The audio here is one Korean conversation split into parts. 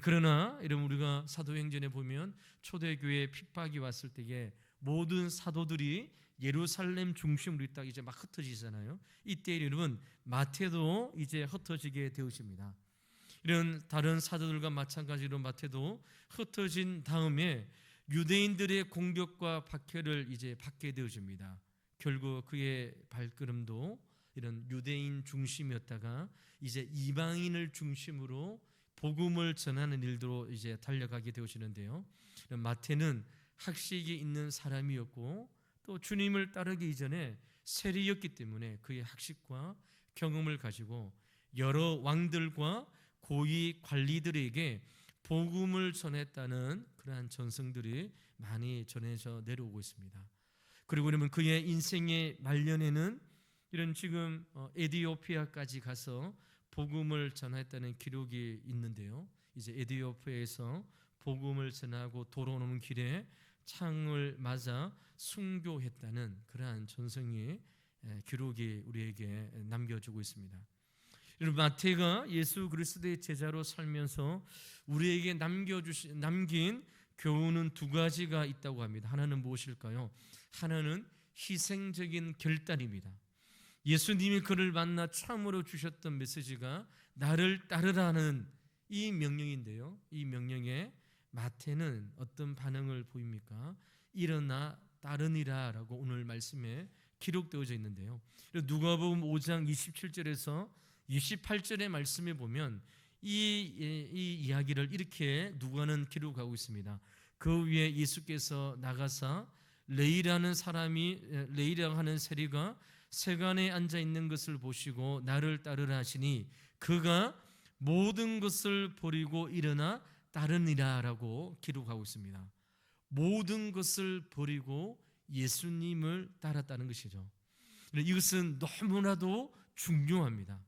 그러나 이런 우리가 사도행전에 보면 초대교회 핍박이 왔을 때에 모든 사도들이 예루살렘 중심으로 딱 이제 막 흩어지잖아요. 이때 여러분 마태도 이제 흩어지게 되었습니다. 이런 다른 사도들과 마찬가지로 마태도 흩어진 다음에 유대인들의 공격과 박해를 이제 받게 되어집니다. 결국 그의 발걸음도 이런 유대인 중심이었다가 이제 이방인을 중심으로 복음을 전하는 일도 이제 달려가게 되어지는데요. 마태는 학식이 있는 사람이었고 또 주님을 따르기 이전에 세리였기 때문에 그의 학식과 경험을 가지고 여러 왕들과 고위 관리들에게 복음을 전했다는 그러한 전승들이 많이 전해져 내려오고 있습니다. 그리고 그러면 그의 인생의 말년에는 이런 지금 에디오피아까지 가서 복음을 전했다는 기록이 있는데요. 이제 에디오피아에서 복음을 전하고 돌아오는 길에 창을 맞아 순교했다는 그러한 전승의 기록이 우리에게 남겨주고 있습니다. 여러분 마태가 예수 그리스도의 제자로 살면서 우리에게 남긴 교훈은 두 가지가 있다고 합니다. 하나는 무엇일까요? 하나는 희생적인 결단입니다. 예수님이 그를 만나 처음으로 주셨던 메시지가 나를 따르라는 이 명령인데요. 이 명령에 마태는 어떤 반응을 보입니까? 일어나 따르니라 라고 오늘 말씀에 기록되어져 있는데요. 누가복음 5장 27절에서 28절의 말씀에 보면 이 이야기를 이렇게 누가는 기록하고 있습니다. 그 위에 예수께서 나가사 레이라는 하는 세리가 세간에 앉아 있는 것을 보시고 나를 따르라 하시니 그가 모든 것을 버리고 일어나 따르니라 라고 기록하고 있습니다. 모든 것을 버리고 예수님을 따랐다는 것이죠. 이것은 너무나도 중요합니다.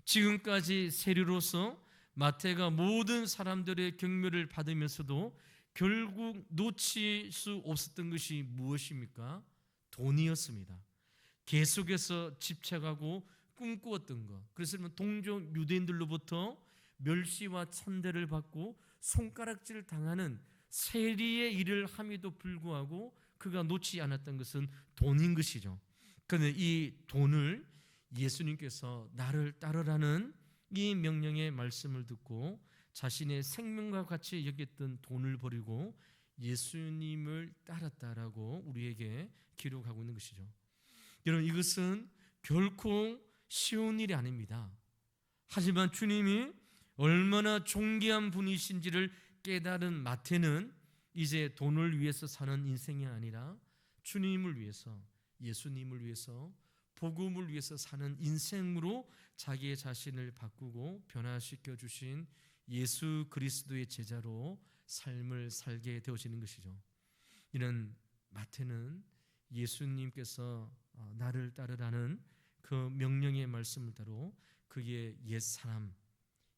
지금까지 세리로서 마태가 모든 사람들의 경멸을 받으면서도 결국 놓칠 수 없었던 것이 무엇입니까? 돈이었습니다. 계속해서 집착하고 꿈꾸었던 것. 그래서 동족 유대인들로부터 멸시와 천대를 받고 손가락질 당하는 세리의 일을 함에도 불구하고 그가 놓지 않았던 것은 돈인 것이죠. 그런데 이 돈을 예수님께서 나를 따르라는 이 명령의 말씀을 듣고 자신의 생명과 같이 여겼던 돈을 버리고 예수님을 따랐다라고 우리에게 기록하고 있는 것이죠. 여러분 이것은 결코 쉬운 일이 아닙니다. 하지만 주님이 얼마나 존귀한 분이신지를 깨달은 마태는 이제 돈을 위해서 사는 인생이 아니라 주님을 위해서, 예수님을 위해서, 복음을 위해서 사는 인생으로 자기의 자신을 바꾸고 변화시켜 주신 예수 그리스도의 제자로 삶을 살게 되어지는 것이죠. 이는 마태는 예수님께서 나를 따르라는 그 명령의 말씀을 따로 그의 옛 사람,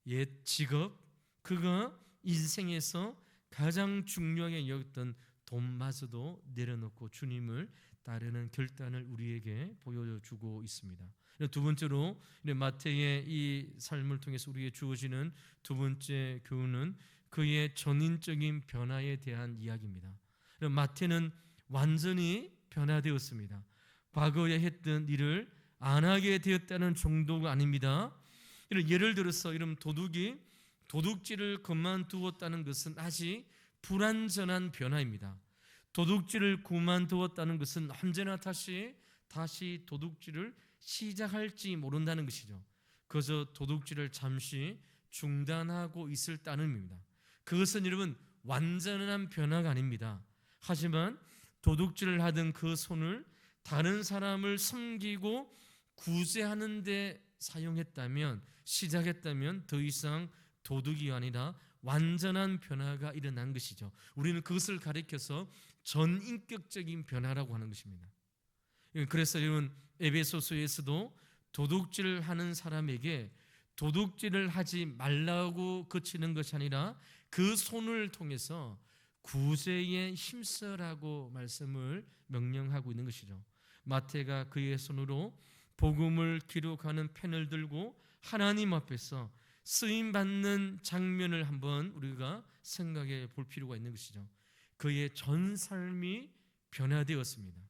옛 직업, 그가 인생에서 가장 중요하게 여겼던 돈마저도 내려놓고 주님을 따르는 결단을 우리에게 보여주고 있습니다. 두 번째로 마태의 이 삶을 통해서 우리에게 주어지는 두 번째 교훈은 그의 전인적인 변화에 대한 이야기입니다. 마태는 완전히 변화되었습니다. 과거에 했던 일을 안 하게 되었다는 정도가 아닙니다. 예를 들어서 이런 도둑이 도둑질을 그만두었다는 것은 아직 불완전한 변화입니다. 도둑질을 그만두었다는 것은 언제나 다시 도둑질을 시작할지 모른다는 것이죠. 그저 도둑질을 잠시 중단하고 있을 따름입니다. 그것은 여러분 완전한 변화가 아닙니다. 하지만 도둑질을 하던 그 손을 다른 사람을 섬기고 구제하는 데 시작했다면 더 이상 도둑이 아니라 완전한 변화가 일어난 것이죠. 우리는 그것을 가리켜서 전인격적인 변화라고 하는 것입니다. 그래서 여러분 에베소서에서도 도둑질을 하는 사람에게 도둑질을 하지 말라고 거치는 것이 아니라 그 손을 통해서 구제에 힘써라고 말씀을 명령하고 있는 것이죠. 마태가 그의 손으로 복음을 기록하는 펜을 들고 하나님 앞에서 쓰임 받는 장면을 한번 우리가 생각해 볼 필요가 있는 것이죠. 그의 전 삶이 변화되었습니다.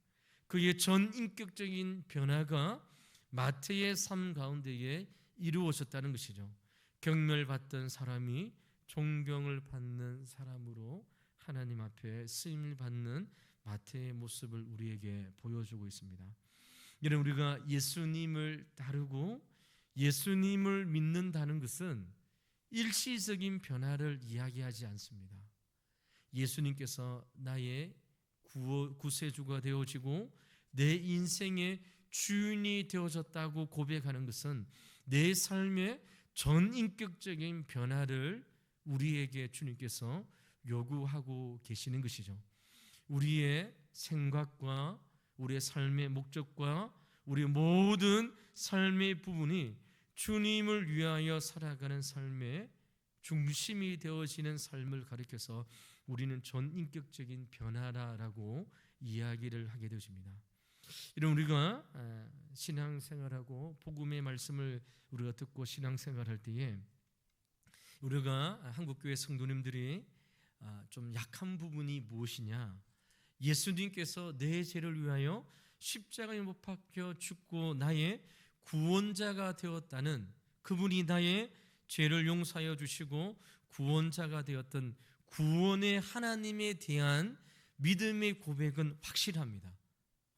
그의 전 인격적인 변화가 마태의 삶 가운데에 이루어졌다는 것이죠. 경멸받던 사람이 존경을 받는 사람으로 하나님 앞에 쓰임을 받는 마태의 모습을 우리에게 보여주고 있습니다. 여러분, 우리가 예수님을 따르고 예수님을 믿는다는 것은 일시적인 변화를 이야기하지 않습니다. 예수님께서 나의 구세주가 되어지고 내 인생의 주인이 되어졌다고 고백하는 것은 내 삶의 전인격적인 변화를 우리에게 주님께서 요구하고 계시는 것이죠. 우리의 생각과 우리의 삶의 목적과 우리 모든 삶의 부분이 주님을 위하여 살아가는 삶의 중심이 되어지는 삶을 가리켜서 우리는 전인격적인 변화라고 이야기를 하게 되어집니다. 이런 우리가 신앙생활하고 복음의 말씀을 우리가 듣고 신앙생활할 때에 우리가 한국교회 성도님들이 좀 약한 부분이 무엇이냐? 예수님께서 내 죄를 위하여 십자가에 못 박혀 죽고 나의 구원자가 되었다는, 그분이 나의 죄를 용서하여 주시고 구원자가 되었던 구원의 하나님에 대한 믿음의 고백은 확실합니다.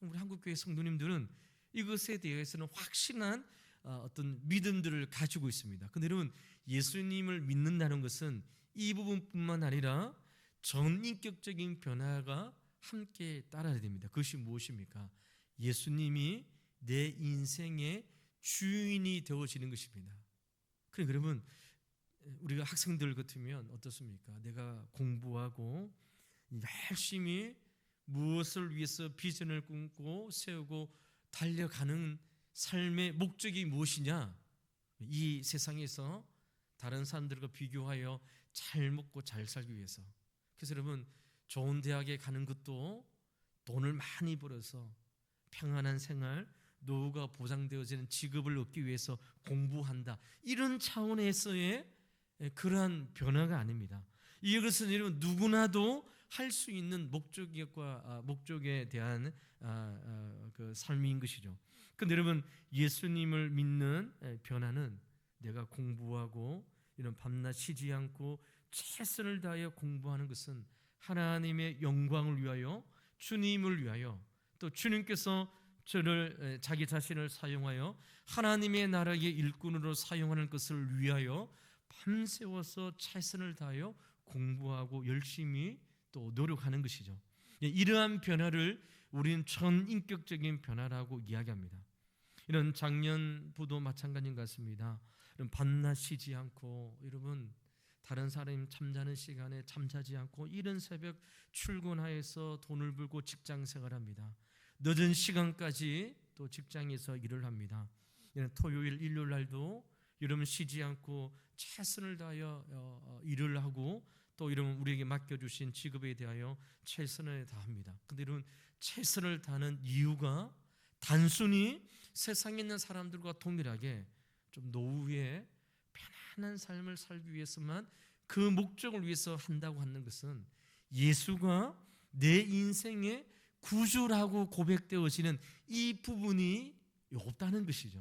우리 한국교회 성도님들은 이것에 대해서는 확실한 어떤 믿음들을 가지고 있습니다. 그런데 여러분, 예수님을 믿는다는 것은 이 부분뿐만 아니라 전인격적인 변화가 함께 따라야 됩니다. 그것이 무엇입니까? 예수님이 내 인생의 주인이 되어지는 것입니다. 그러니까 여러분, 우리가 학생들 같으면 어떻습니까? 내가 공부하고 열심히 무엇을 위해서 비전을 꿈고 세우고 달려가는 삶의 목적이 무엇이냐? 이 세상에서 다른 사람들과 비교하여 잘 먹고 잘 살기 위해서. 그래서 여러분, 좋은 대학에 가는 것도 돈을 많이 벌어서 평안한 생활, 노후가 보장되어지는 직업을 얻기 위해서 공부한다, 이런 차원에서의 그러한 변화가 아닙니다. 이것은 여러분 누구나도 할 수 있는 목적에 대한 그 삶인 것이죠. 그런데 여러분, 예수님을 믿는 변화는 내가 공부하고 이런 밤낮 쉬지 않고 최선을 다하여 공부하는 것은 하나님의 영광을 위하여, 주님을 위하여, 또 주님께서 저를 자기 자신을 사용하여 하나님의 나라의 일꾼으로 사용하는 것을 위하여 밤새워서 최선을 다하여 공부하고 열심히 또 노력하는 것이죠. 이러한 변화를 우리는 전인격적인 변화라고 이야기합니다. 이런 작년부도 마찬가지인 것 같습니다. 밤낮 쉬지 않고, 여러분 다른 사람이 잠자는 시간에 잠자지 않고 이른 새벽 출근하여서 돈을 벌고 직장 생활합니다. 늦은 시간까지 또 직장에서 일을 합니다. 토요일, 일요일 날도 여러분 쉬지 않고 최선을 다하여 일을 하고, 또 여러분 우리에게 맡겨주신 직업에 대하여 최선을 다합니다. 그런데 여러분, 최선을 다하는 이유가 단순히 세상에 있는 사람들과 동일하게 좀 노후에 편안한 삶을 살기 위해서만, 그 목적을 위해서 한다고 하는 것은 예수가 내 인생의 구주라고 고백되어지는 이 부분이 없다는 것이죠.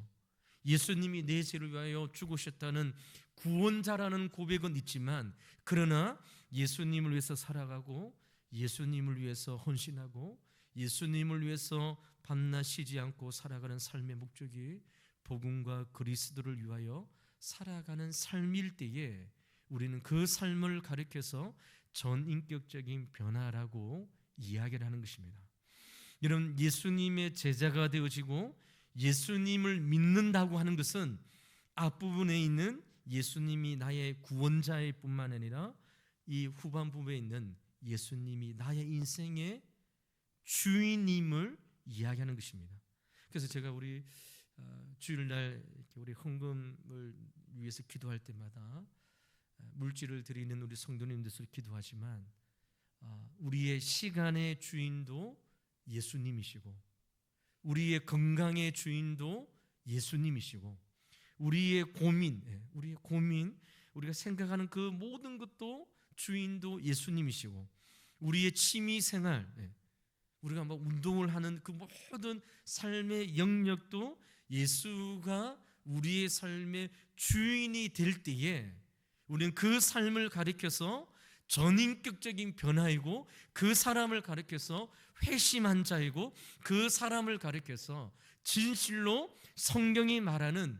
예수님이 내 죄를 위하여 죽으셨다는 구원자라는 고백은 있지만, 그러나 예수님을 위해서 살아가고 예수님을 위해서 헌신하고 예수님을 위해서 밤낮 쉬지 않고 살아가는 삶의 목적이 복음과 그리스도를 위하여 살아가는 삶일 때에 우리는 그 삶을 가리켜서 전인격적인 변화라고 이야기를 하는 것입니다. 여러분, 예수님의 제자가 되어지고 예수님을 믿는다고 하는 것은 앞부분에 있는 예수님이 나의 구원자일 뿐만 아니라 이 후반부에 있는 예수님이 나의 인생의 주인임을 이야기하는 것입니다. 그래서 제가 우리 주일날 우리 헌금을 위해서 기도할 때마다 물질을 드리는 우리 성도님들을 기도하지만, 우리의 시간의 주인도 예수님이시고 우리의 건강의 주인도 예수님이시고 우리의 고민, 우리가 생각하는 그 모든 것도 주인도 예수님이시고, 우리의 취미 생활, 우리가 막 운동을 하는 그 모든 삶의 영역도 예수가 우리의 삶의 주인이 될 때에 우리는 그 삶을 가리켜서 전인격적인 변화이고, 그 사람을 가리켜서 회심한 자이고, 그 사람을 가리켜서 진실로 성경이 말하는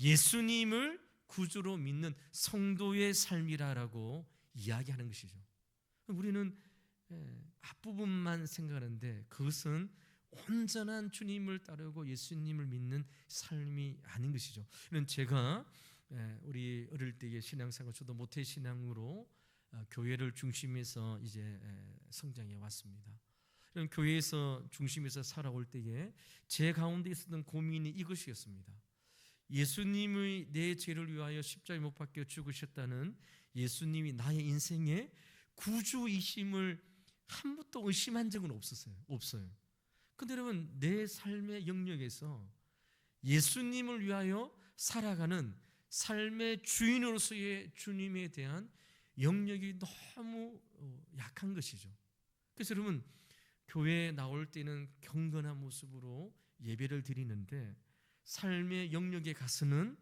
예수님을 구주로 믿는 성도의 삶이라고 이야기하는 것이죠. 우리는 앞부분만 생각하는데 그것은 온전한 주님을 따르고 예수님을 믿는 삶이 아닌 것이죠. 제가 우리 어릴 때의 신앙생활, 저도 모태 신앙으로 교회를 중심에서 이제 성장해 왔습니다. 교회에서 중심에서 살아올 때에 제 가운데 있었던 고민이 이것이었습니다. 예수님의 내 죄를 위하여 십자가에 못 박혀 죽으셨다는 예수님이 나의 인생의 구주이심을 한 번도 의심한 적은 없어요. 근데 여러분, 내 삶의 영역에서 예수님을 위하여 살아가는 삶의 주인으로서의 주님에 대한 영역이 너무 약한 것이죠. 그래서 여러분, 교회에 나올 때는 경건한 모습으로 예배를 드리는데 삶의 영역에 가서는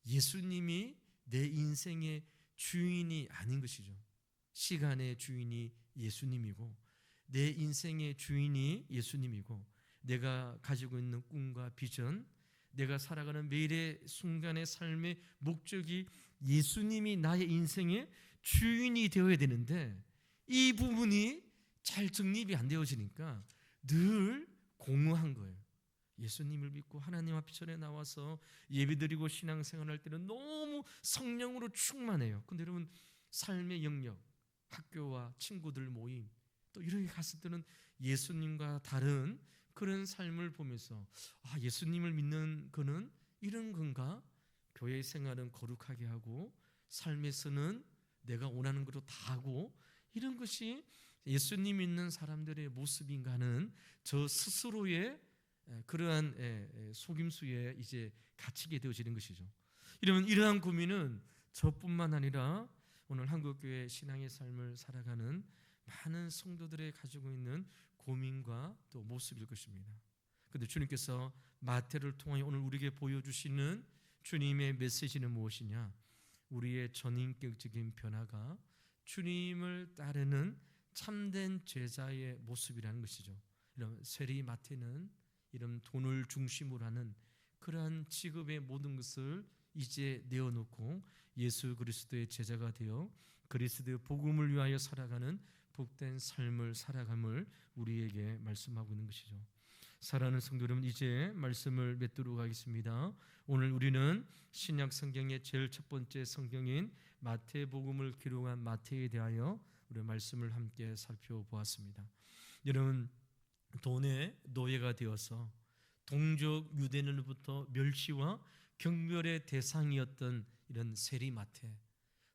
예수님이 내 인생의 주인이 아닌 것이죠. 시간의 주인이 예수님이고, 내 인생의 주인이 예수님이고, 내가 가지고 있는 꿈과 비전, 내가 살아가는 매일의 순간의 삶의 목적이 예수님이 나의 인생의 주인이 되어야 되는데, 이 부분이 잘 정립이 안 되어지니까 늘 공허한 거예요. 예수님을 믿고 하나님 앞에 나와서 예배드리고 신앙생활할 때는 너무 성령으로 충만해요. 근데 여러분, 삶의 영역, 학교와 친구들 모임, 또 이렇게 갔을 때는 예수님과 다른 그런 삶을 보면서 예수님을 믿는 그는 이런 건가? 교회 생활은 거룩하게 하고 삶에서는 내가 원하는 것도 다 하고, 이런 것이 예수님 믿는 사람들의 모습인가 하는 저 스스로의 그러한 속임수에 이제 갇히게 되어지는 것이죠. 이러한 고민은 저뿐만 아니라 오늘 한국교회 신앙의 삶을 살아가는 많은 성도들의 가지고 있는 고민과 또 모습일 것입니다. 그런데 주님께서 마태를 통하여 오늘 우리에게 보여주시는 주님의 메시지는 무엇이냐? 우리의 전인격적인 변화가 주님을 따르는 참된 제자의 모습이라는 것이죠. 이런 세리 마태는 이런 돈을 중심으로 하는 그러한 직업의 모든 것을 이제 내어놓고 예수 그리스도의 제자가 되어 그리스도의 복음을 위하여 살아가는 복된 삶을 살아감을 우리에게 말씀하고 있는 것이죠. 사랑하는 성도 여러분, 이제 말씀을 맺도록 하겠습니다. 오늘 우리는 신약 성경의 제일 첫 번째 성경인 마태복음을 기록한 마태에 대하여 우리 말씀을 함께 살펴보았습니다. 여러분, 돈의 노예가 되어서 동족 유대인으로부터 멸시와 경멸의 대상이었던 이런 세리 마태,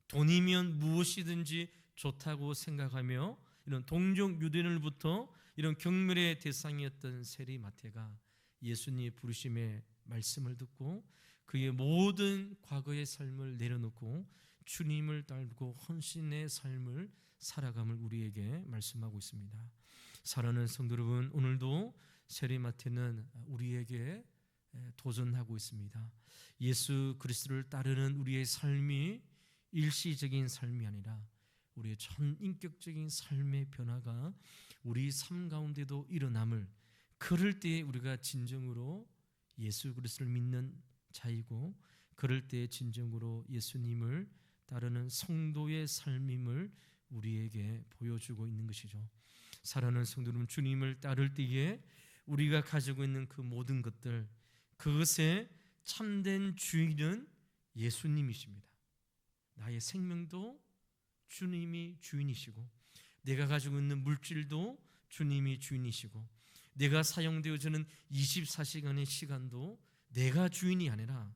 돈이면 무엇이든지 좋다고 생각하며 이런 동족 유대인으로부터 이런 경멸의 대상이었던 세리 마태가 예수님의 부르심의 말씀을 듣고 그의 모든 과거의 삶을 내려놓고 주님을 따르고 헌신의 삶을 살아감을 우리에게 말씀하고 있습니다. 사랑하는 성도 여러분, 오늘도 세리 마태는 우리에게 도전하고 있습니다. 예수 그리스도를 따르는 우리의 삶이 일시적인 삶이 아니라 우리의 전인격적인 삶의 변화가 우리 삶 가운데도 일어남을, 그럴 때에 우리가 진정으로 예수 그리스도를 믿는 자이고, 그럴 때에 진정으로 예수님을 따르는 성도의 삶임을 우리에게 보여주고 있는 것이죠. 사랑하는 성도 여러분, 주님을 따를 때에 우리가 가지고 있는 그 모든 것들, 그것의 참된 주인은 예수님이십니다. 나의 생명도 주님이 주인이시고, 내가 가지고 있는 물질도 주님이 주인이시고, 내가 사용되어지는 24시간의 시간도 내가 주인이 아니라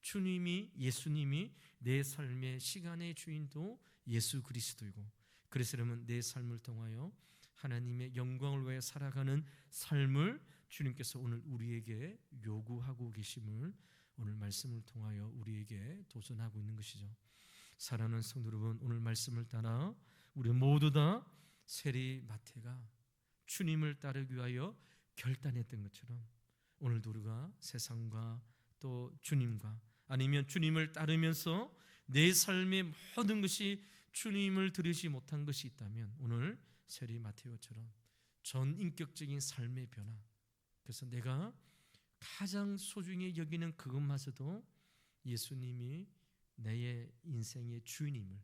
주님이, 예수님이 내 삶의 시간의 주인도 예수 그리스도이고, 그래서 여러분, 내 삶을 통하여 하나님의 영광을 위해 살아가는 삶을 주님께서 오늘 우리에게 요구하고 계심을 오늘 말씀을 통하여 우리에게 도전하고 있는 것이죠. 사랑하는 성도 여러분, 오늘 말씀을 따라 우리 모두 다 세리 마태가 주님을 따르기 위하여 결단했던 것처럼 오늘도 우리가 세상과 또 주님과 아니면 주님을 따르면서 내 삶의 모든 것이 주님을 들으시 못한 것이 있다면 오늘 세리 마테오처럼 전인격적인 삶의 변화, 그래서 내가 가장 소중히 여기는 그것마저도 예수님이 내 인생의 주님을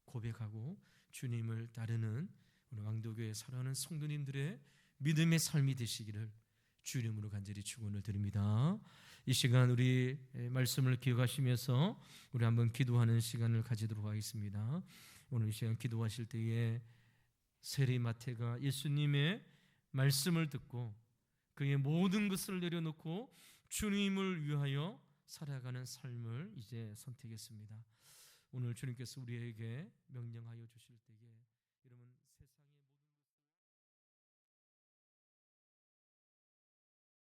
고백하고 주님을 따르는 우리 왕도교회 사랑하는 성도님들의 믿음의 삶이 되시기를 주 이름으로 간절히 축원을 드립니다. 이 시간 우리 말씀을 기억하시면서 우리 한번 기도하는 시간을 가지도록 하겠습니다. 오늘 이 시간 기도하실 때에 세리 마태가 예수님의 말씀을 듣고 그의 모든 것을 내려놓고 주님을 위하여 살아가는 삶을 이제 선택했습니다. 오늘 주님께서 우리에게 명령하여 주실 때에